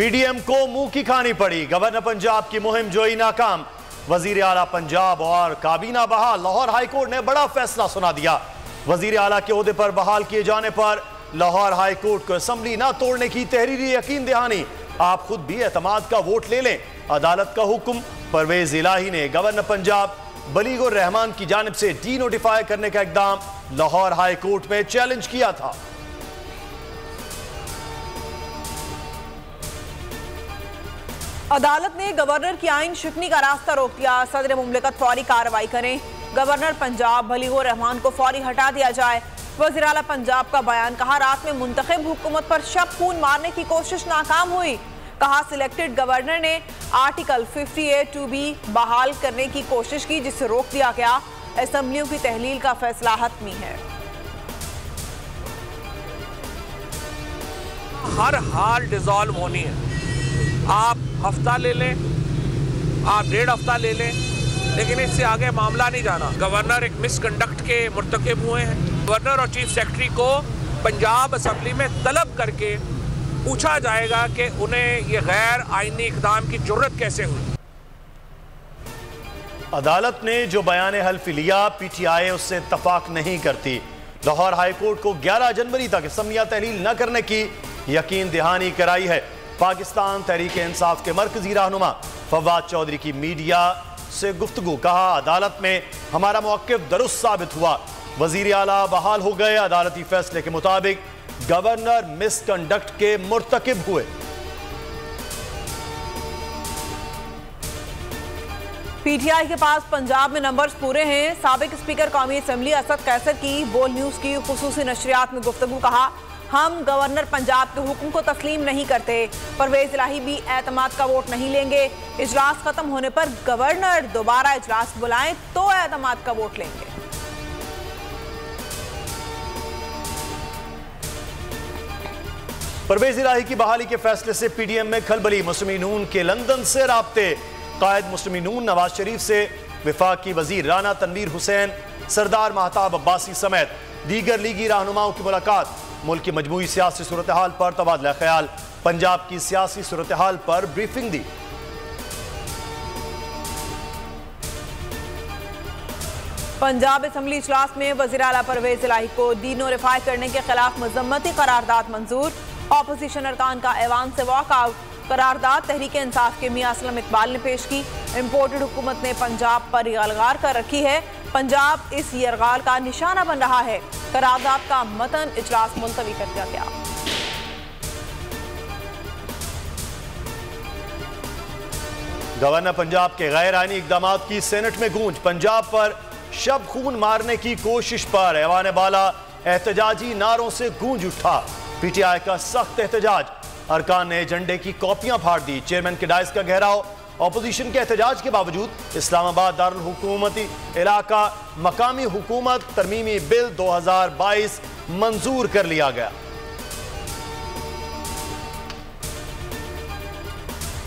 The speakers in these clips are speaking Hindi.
पीडीएम को मुंह की खानी पड़ी। गवर्नर पंजाब की मुहिम जोई नाकाम। वजीर आला पंजाब और काबीना बहाल। लाहौर हाईकोर्ट ने बड़ा फैसला सुना दिया। वजीर आला के ओहदे पर बहाल किए जाने पर लाहौर हाईकोर्ट को असेंबली ना तोड़ने की तहरीरी यकीन दहानी। आप खुद भी एतमाद का वोट ले लें, अदालत का हुक्म। परवेज इलाही ने गवर्नर पंजाब बलीगुर रहमान की जानिब से डी नोटिफाई करने का इकदाम लाहौर हाईकोर्ट में चैलेंज किया था। अदालत ने गवर्नर की आइन शिकनी का रास्ता रोक दिया। सदर मुमलिकत फौरी कार्रवाई करें। गवर्नर पंजाब बलीगुर रहमान को फौरी हटा दिया जाए। वज़ीर आला पंजाब का बयान। कहा, रात में मुंतखब हुकूमत पर शब खून मारने की कोशिश नाकाम हुई। कहा, सिलेक्टेड गवर्नर ने आर्टिकल 58(2)B बहाल करने की कोशिश की, जिसे रोक दिया गया। असेंबलियों की तहलील का फैसला हतमी है। हर हाल डिसॉल्व होनी है। आप हफ्ता ले लें, आप 1.5 हफ्ता ले लें, लेकिन इससे आगे मामला नहीं जाना। गवर्नर एक मिसकंडक्ट के मुर्तकिब हुए हैं। गवर्नर और चीफ सेक्रेटरी को पंजाब असेंबली में तलब करके पूछा जाएगा कि उन्हें ये गैर आईनी इक़दाम की जुर्रत कैसे हुई। अदालत ने जो बयान हल्फी लिया, पीटीआई उससे इत्तफाक नहीं करती। लाहौर हाईकोर्ट को 11 जनवरी तक असम्बलियां तहलील न करने की यकीन दहानी कराई है। पाकिस्तान तहरीक इंसाफ के मरकजी रहनुमा फवाद चौधरी की मीडिया से गुफ्तगू। कहा, अदालत में हमारा मौक़िफ़ दुरुस्त साबित हुआ। वज़ीर आला बहाल हो गए। अदालती फैसले के मुताबिक गवर्नर मिसकंडक्ट के मुर्तकिब हुए। पीटीआई के पास पंजाब में नंबर्स पूरे हैं। साबिक स्पीकर कौमी असेंबली असद कैसर की बोल न्यूज़ की खुसूसी नशरियात में गुफ्तगू। कहा, हम गवर्नर पंजाब के हुक्म को तस्लीम नहीं करते। परवेज इलाही भी एतमाद का वोट नहीं लेंगे। इजलास खत्म होने पर गवर्नर दोबारा इजलास बुलाएं तो एतमाद का वोट लेंगे। परवेज इलाही की बहाली के फैसले से पीडीएम में खलबली। मुस्लिम नून के लंदन से राब्ते। कायद मुस्लिम नून नवाज शरीफ से वफाकी वजीर राना तनवीर हुसैन, सरदार महताब अब्बासी समेत दीगर लीगी रहनुमाओं की मुलाकात। मुल्क की मजमूई सियासी सूरत हाल पर तबादला ख्याल। पंजाब की सियासी सूरत हाल पर ब्रीफिंग दी। पंजाब असेंबली इजलास में वज़ीर आला परवेज इलाही को डी नोटिफाई करने के खिलाफ मजम्मती करारदाद मंजूर। ऑपोजिशन अरकान का ऐवान से वॉकआउट। करारदाद तहरीक इंसाफ के मियां असलम इकबाल ने पेश की। इम्पोर्टेड हुकूमत ने पंजाब पर यलगार कर रखी है। पंजाब इस यलगार का निशाना बन रहा है। करारदाद का मतन इजलास मुलतवी कर दिया गया। गवर्नर पंजाब के गैर आईनी इकदाम की सेनेट में गूंज। पंजाब पर शब खून मारने की कोशिश पर ऐवान बाला एहतजाजी नारों से गूंज उठा। पीटीआई का सख्त एहतजाज। अरकान ने एजेंडे की कॉपियां फाड़ दी। चेयरमैन के डायस का घेराव। ऑपोजिशन के एहतजाज के बावजूद इस्लामाबाद दारुल हुकूमती इलाका मकामी हुकूमत तरमीमी बिल 2022 मंजूर कर लिया गया।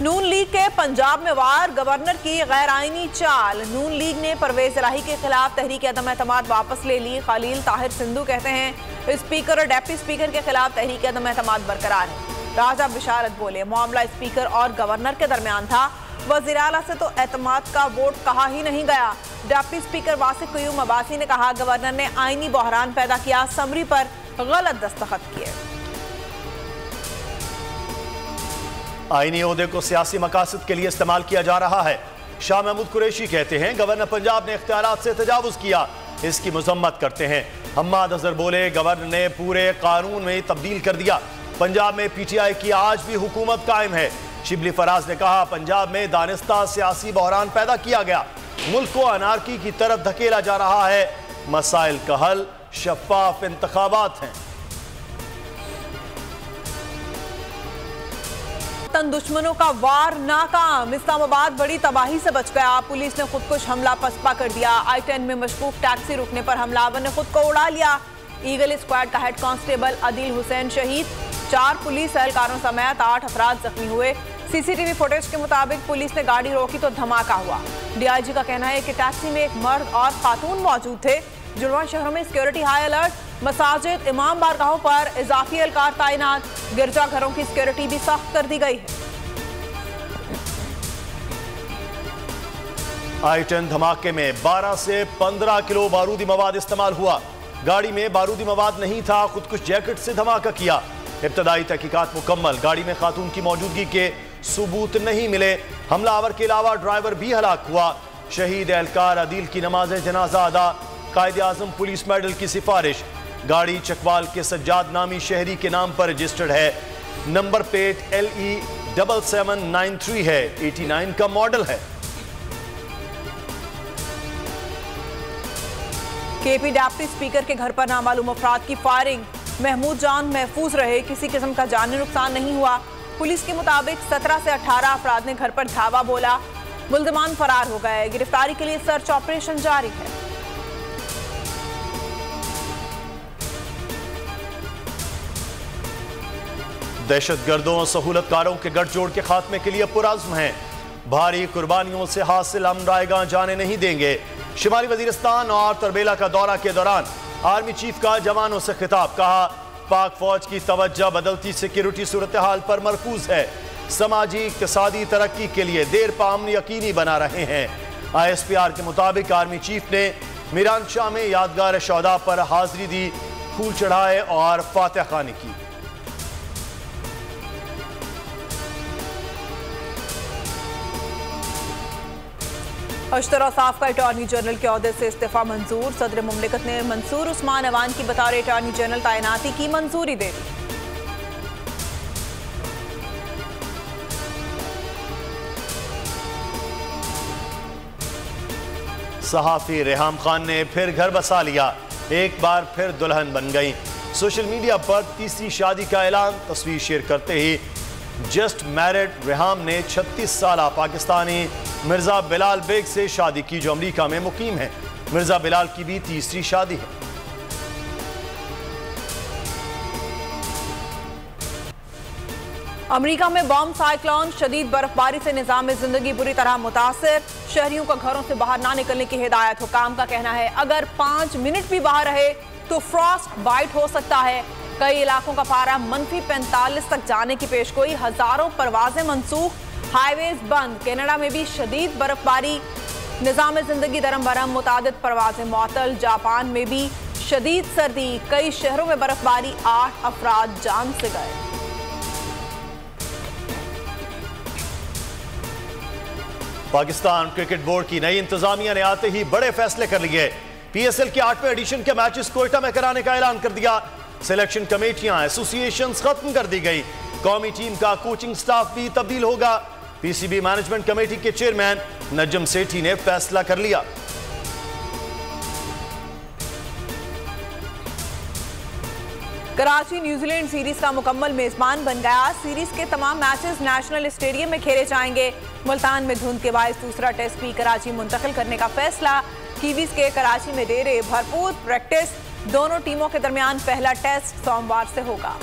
नून लीग के पंजाब में वार। गवर्नर की गैर आईनी चाल। नून लीग ने परवेज इलाही के खिलाफ तहरीक अदम एतमाद वापस ले ली। खलील ताहिर सिंधु कहते हैं, स्पीकर और डेप्टी स्पीकर के खिलाफ तहरीक अदम एतमाद बरकरार है। राजा बिशारत बोले, मामला स्पीकर और गवर्नर के दरमियान था। वज़ीर आला से तो एतमाद का वोट कहा ही नहीं गया। डिप्टी स्पीकर वासिफ क़य्यूम अब्बासी ने कहा, गवर्नर ने आईनी बहरान पैदा किया, समरी पर गलत दस्तखत किए। आईनी ओहदे को सियासी मकासद के लिए इस्तेमाल किया जा रहा है। शाह महमूद कुरैशी कहते हैं, गवर्नर पंजाब ने इख्तियारात से तजावुज किया, इसकी मजम्मत करते हैं। हम्माद अजहर बोले, गवर्नर ने पूरे कानून में तब्दील कर दिया। पंजाब में पीटीआई की आज भी हुकूमत कायम है। शिबली फराज ने कहा, पंजाब में दानिस्ता सियासी बहरान पैदा किया गया, मुल्क को अनारकी की तरफ धकेला जा रहा है। मसाइल का हल शफाफ इंतखाबात हैं। तन दुश्मनों का वार नाकाम। इस्लामाबाद बड़ी तबाही से बच गया। पुलिस ने खुदकुश हमला पसपा कर दिया। I-10 में मशकूक टैक्सी रुकने पर हमलावर ने खुद को उड़ा लिया। ईगल स्क्वाड का हेड कांस्टेबल आदिल हुसैन शहीद। 4 पुलिस एहलकारों समेत 8 अफराद जख्मी हुए। सीसीटीवी फुटेज के मुताबिक पुलिस ने गाड़ी रोकी तो धमाका हुआ। डीआईजी का कहना है कि टैक्सी में एक मर्द और खातून मौजूद थे। जुड़वा शहरों में सिक्योरिटी हाई अलर्ट। मसाजिद, इमाम बारगाहों पर इजाफी एहलकार तैनात। गिरजाघरों की सिक्योरिटी भी सख्त कर दी गई है। I-10 धमाके में 12 से 15 किलो बारूदी मवाद इस्तेमाल हुआ। गाड़ी में बारूदी मवाद नहीं था, खुदकुश जैकेट से धमाका किया। इब्तदाई तहकीकात मुकम्मल, गाड़ी में खातून की मौजूदगी के सबूत नहीं मिले। हमलावर के अलावा ड्राइवर भी हलाक हुआ। शहीद एहलकार अदील की नमाज जनाजा अदा, कायदे आजम पुलिस मेडल की सिफारिश। गाड़ी चकवाल के सज्जाद नामी शहरी के नाम पर रजिस्टर्ड है। नंबर प्लेट LE7793 है, 89 का मॉडल है। केपी डिप्टी स्पीकर के घर पर नामालूम अफराद की फायरिंग। महमूद जान महफूज रहे, किसी किस्म का जानी नुकसान नहीं हुआ। पुलिस के मुताबिक 17 से 18 अफराद ने घर पर धावा बोला। मुल्जिमान फरार हो गए। गिरफ्तारी के लिए सर्च ऑपरेशन जारी है। दहशतगर्दों और सहूलतकारों के गठजोड़ के खात्मे के लिए पुरअज़्म हैं। भारी कुर्बानियों से हासिल अमन रायगां जाने नहीं देंगे। शिमाली वजीरिस्तान और तरबेला का दौरा के दौरान आर्मी चीफ का जवानों से खिताब। कहा, पाक फौज की तवज्जो बदलती सिक्योरिटी सूरत हाल पर मरकूज है। समाजी इक्तिसादी तरक्की के लिए देर पामन यकीनी बना रहे हैं। ISPR के मुताबिक आर्मी चीफ ने मीरान शाह में यादगार शौदा पर हाजिरी दी, फूल चढ़ाए और फातिहा खानी की। अशतर औसाफ का अटॉर्नी जनरल के ओहदे से इस्तीफा मंजूर। सदर मुमलिकत ने मंसूर उस्मान अवान की बतौर अटॉर्नी जनरल तैनाती की मंजूरी दे दी। सहाफी रेहाम खान ने फिर घर बसा लिया, एक बार फिर दुल्हन बन गई। सोशल मीडिया पर तीसरी शादी का ऐलान, तस्वीर शेयर करते ही जस्ट मैरिड रेहाम ने 36 साला पाकिस्तानी मिर्जा बिलाल बेग से शादी की, जो अमेरिका में मुकीम है। मिर्जा बिलाल की भी तीसरी शादी है। अमेरिका में बॉम्ब साइक्लोन, शदीद बर्फबारी से निजाम जिंदगी बुरी तरह मुतासिर। शहरियों को घरों से बाहर ना निकलने की हिदायत। हुकाम का कहना है अगर 5 मिनट भी बाहर रहे तो फ्रॉस्ट बाइट हो सकता है। कई इलाकों का पारा -45 तक जाने की पेशगोई। हजारों परवाजें मनसूख, हाईवेज बंद। कनाडा में भी शदीद बर्फबारी, निजाम जिंदगी दरम बरम, मुतादिद परवाजें मुअत्तल। जापान में भी शदीद सर्दी, कई शहरों में बर्फबारी, 8 अफराद जान से गए। पाकिस्तान क्रिकेट बोर्ड की नई इंतजामिया ने आते ही बड़े फैसले कर लिए। PSL के 8वें एडिशन के मैचेस कोयटा में कराने का ऐलान कर दिया। सिलेक्शन कमेटियां, एसोसिएशंस खत्म कर दी गई। कौमी टीम का कोचिंग स्टाफ भी तब्दील होगा। PCB मैनेजमेंट कमेटी के चेयरमैन नजम सेठी ने फैसला कर लिया। कराची न्यूजीलैंड सीरीज का मुकम्मल मेजबान बन गया। सीरीज के तमाम मैचेस नेशनल स्टेडियम में खेले जाएंगे। मुल्तान में धुंध के बायस दूसरा टेस्ट भी कराची मुंतकिल करने का फैसला। कीवीज के कराची में डेरे, भरपूर प्रैक्टिस। दोनों टीमों के दरमियान पहला टेस्ट सोमवार से होगा।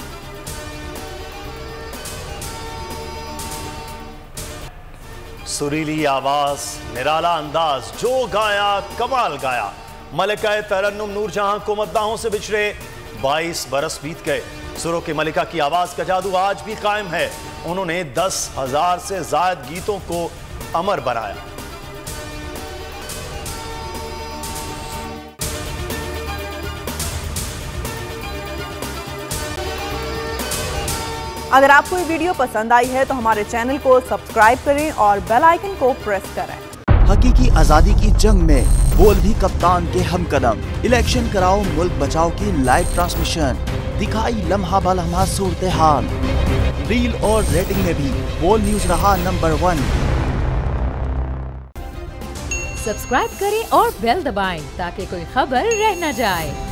सुरीली आवाज, निराला अंदाज, जो गाया कमाल गाया। मलिका तरन्नुम नूरजहां को मद्दाहों से बिछड़े 22 बरस बीत गए। सुरों की मलिका की आवाज का जादू आज भी कायम है। उन्होंने 10,000 से ज्यादा गीतों को अमर बनाया। अगर आपको ये वीडियो पसंद आई है तो हमारे चैनल को सब्सक्राइब करें और बेल आइकन को प्रेस करें। हकीकी आजादी की जंग में बोल भी कप्तान के हमकदम। इलेक्शन कराओ मुल्क बचाओ की लाइव ट्रांसमिशन, दिखाई लम्हा बलम्हा सूरत हाल। रील और रेटिंग में भी बोल न्यूज रहा नंबर 1। सब्सक्राइब करें और बेल दबाएं ताकि कोई खबर रह न जाए।